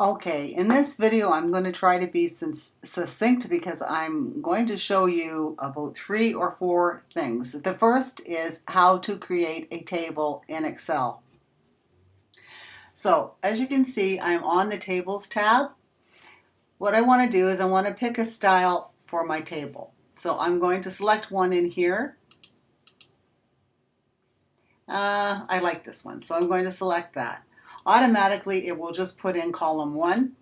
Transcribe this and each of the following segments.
Okay, in this video I'm going to try to be succinct because I'm going to show you about 3 or 4 things. The first is how to create a table in Excel. So as you can see, I'm on the Tables tab. What I want to do is I want to pick a style for my table. So I'm going to select one in here. I like this one, so I'm going to select that. Automatically it will just put in column 1.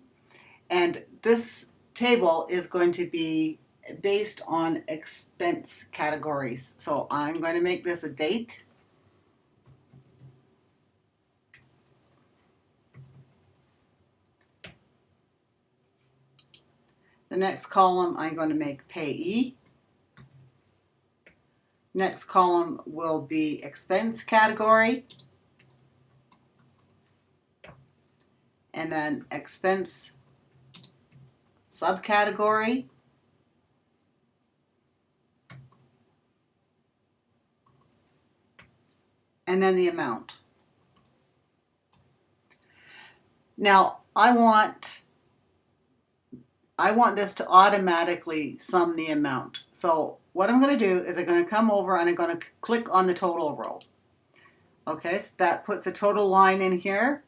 And this table is going to be based on expense categories. So I'm going to make this a date. The next column I'm going to make payee. Next column will be expense category. And then expense subcategory. And then the amount. Now I want this to automatically sum the amount. So what I'm going to do is I'm going to come over and I'm going to click on the total row. Okay, so that puts a total line in here.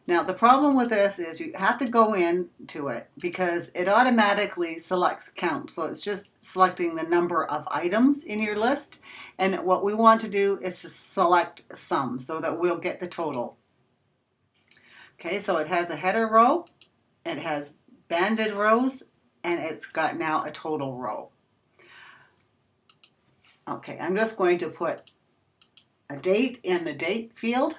Now the problem with this is you have to go into it because it automatically selects count. So it's just selecting the number of items in your list. And what we want to do is to select sum so that we'll get the total. Okay, so it has a header row, it has banded rows, and it's got now a total row. Okay, I'm just going to put a date in the date field.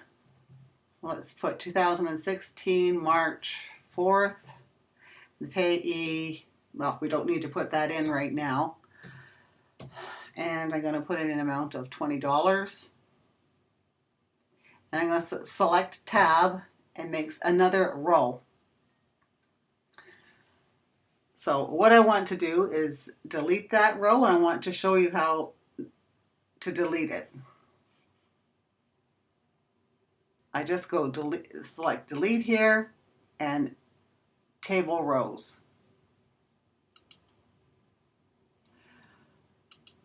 Let's put 2016 March 4th. The payee, well, we don't need to put that in right now. And I'm going to put in an amount of $20. And I'm going to select tab and makes another row. So what I want to do is delete that row, and I want to show you how to delete it. I just go select delete here and table rows.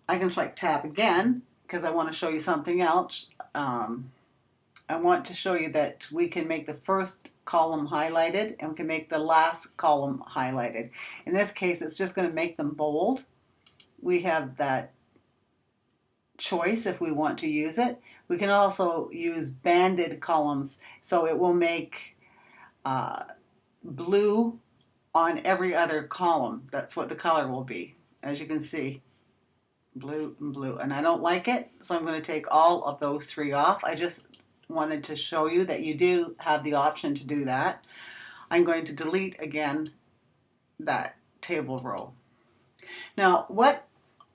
I can select tab again because I want to show you something else. I want to show you that we can make the first column highlighted and we can make the last column highlighted. In this case, it's just going to make them bold. We have that choice if we want to use it. We can also use banded columns, so it will make blue on every other column. That's what the color will be, as you can see. Blue and blue, and I don't like it, so I'm going to take all of those 3 off. I just wanted to show you that you do have the option to do that. I'm going to delete again that table row. Now what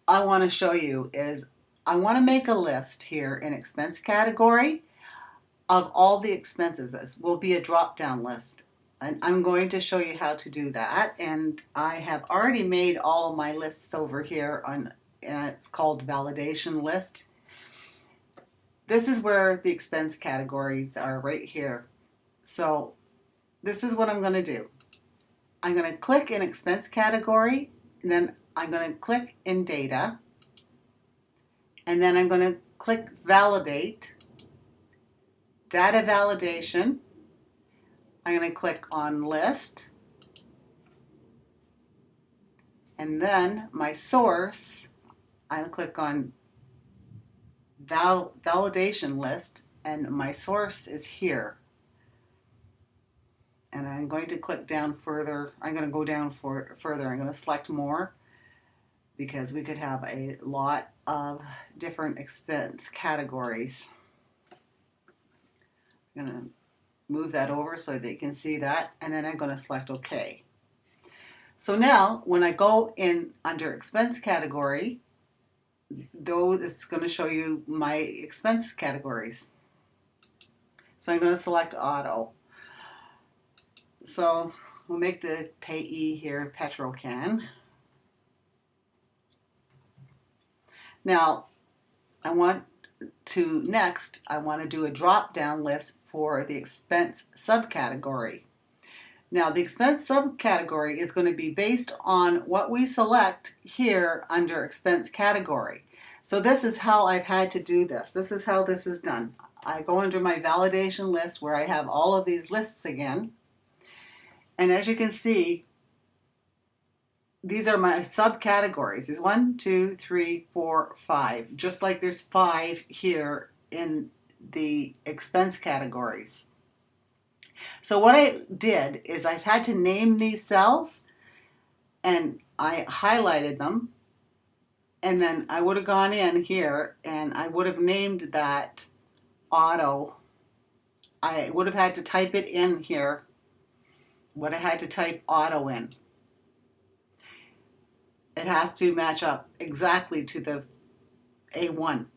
I want to show you is I want to make a list here in expense category of all the expenses. This will be a drop-down list, and I'm going to show you how to do that. And I have already made all of my lists over here on, and it's called validation list. This is where the expense categories are, right here. So this is what I'm going to do. I'm going to click in expense category, and then I'm going to click in data, and then I'm going to click validate, data validation. I'm going to click on list, and then my source, I'm going to click on validation list, and my source is here. And I'm going to click down further. I'm going to go down further. I'm going to select more because we could have a lot of different expense categories. I'm going to move that over so that you can see that, and then I'm going to select OK. So now when I go in under expense category, it's going to show you my expense categories. So I'm going to select auto. So we'll make the payee here Petrocan. Now I want to do a drop-down list for the expense subcategory. Now the expense subcategory is going to be based on what we select here under expense category. So this is how I've had to do this. This is how this is done. I go under my validation list where I have all of these lists again. And as you can see, these are my subcategories. There's 1, 2, 3, 4, 5. Just like there's 5 here in the expense categories. So what I did is I've had to name these cells, and I highlighted them, and then I would have gone in here and I would have named that auto. I would have had to type it in here. Would have had to type auto in. It has to match up exactly to the A1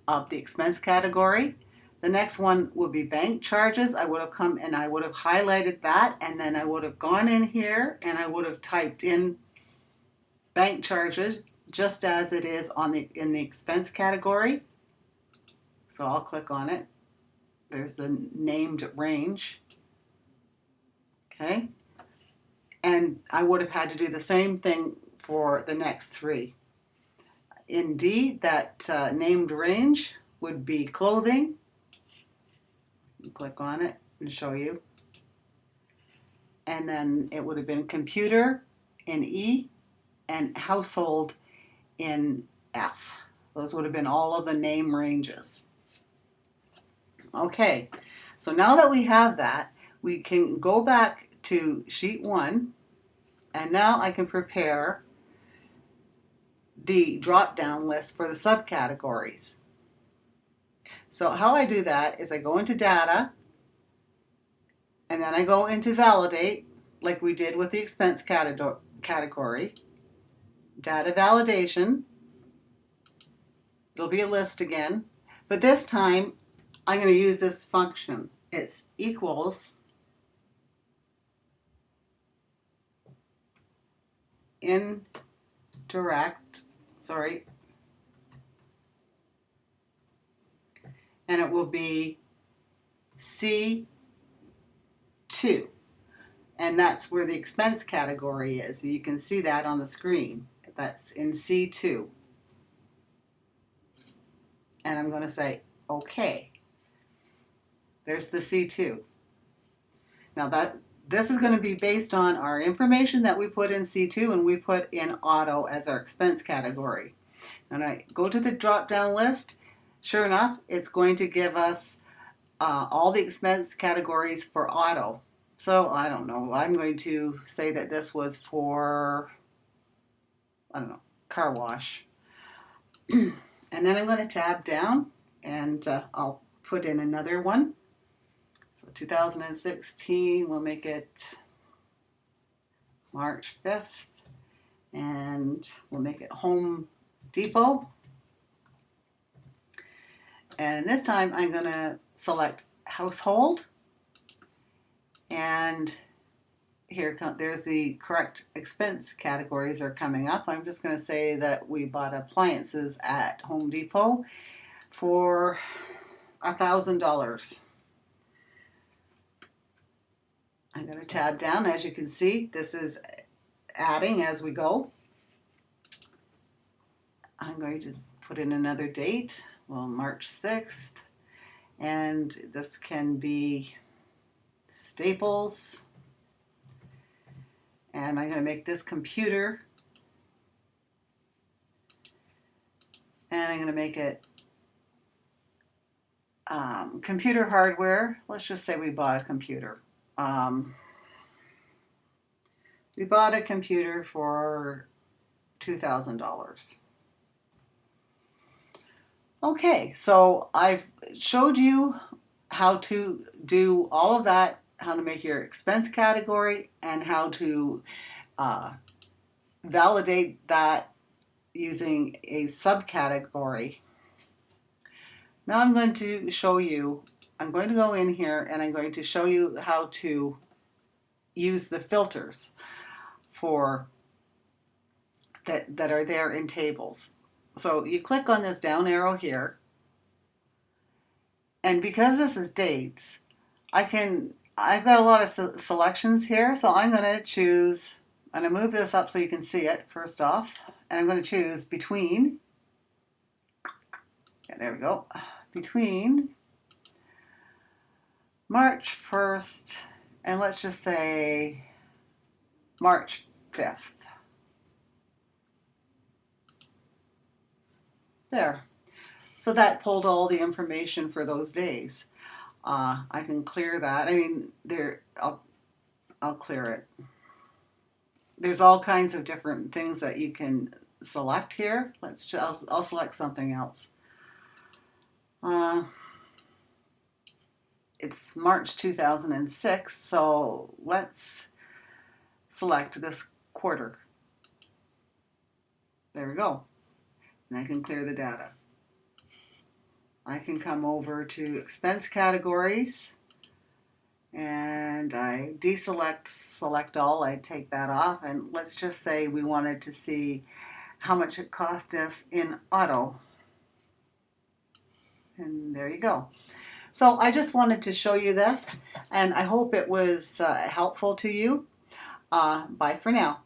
of the expense category. The next one would be bank charges. I would have come and I would have highlighted that, and then I would have gone in here and I would have typed in bank charges just as it is in the expense category. So I'll click on it. There's the named range. Okay. And I would have had to do the same thing for the next 3. In D, that named range would be clothing. Click on it and show you. And then it would have been computer in E and household in F. Those would have been all of the name ranges. Okay, so now that we have that, we can go back to sheet 1, and now I can prepare the drop-down list for the subcategories. So how I do that is I go into data, and then I go into validate, like we did with the expense category. Data validation. It'll be a list again, but this time I'm going to use this function. It's equals indirect, and it will be C2, and that's where the expense category is. You can see that on the screen. That's in C2. And I'm going to say OK. There's the C2. Now this is going to be based on our information that we put in C2 and we put in auto as our expense category. And I go to the drop-down list. Sure enough, it's going to give us all the expense categories for auto. So I don't know. I'm going to say that this was for, I don't know, car wash. And then I'm going to tab down and I'll put in another one. So 2016, we'll make it March 5th, and we'll make it Home Depot. And this time I'm going to select household, and there's the correct expense categories are coming up. I'm just going to say that we bought appliances at Home Depot for $1,000. I'm going to tab down. As you can see, this is adding as we go. I'm going to put in another date, well, March 6th, and this can be Staples, and I'm going to make this computer, and I'm going to make it computer hardware. Let's just say we bought a computer. We bought a computer for $2,000. Okay, so I've showed you how to do all of that, how to make your expense category, and how to validate that using a subcategory. Now I'm going to show you, I'm going to go in here and I'm going to show you how to use the filters for that are there in tables. So you click on this down arrow here, and because this is dates, I can I've got a lot of selections here, so I'm going to choose, I'm going to move this up so you can see it first off, and I'm going to choose between, yeah, there we go, between March 1st and let's just say March 5th. There. So that pulled all the information for those days. I can clear that. I mean, I'll clear it. There's all kinds of different things that you can select here. I'll select something else. It's March 2006, so let's select this quarter. There we go. And I can clear the data. I can come over to expense categories and I select all, I take that off, and let's just say we wanted to see how much it cost us in auto. And there you go. So I just wanted to show you this, and I hope it was helpful to you. Bye for now.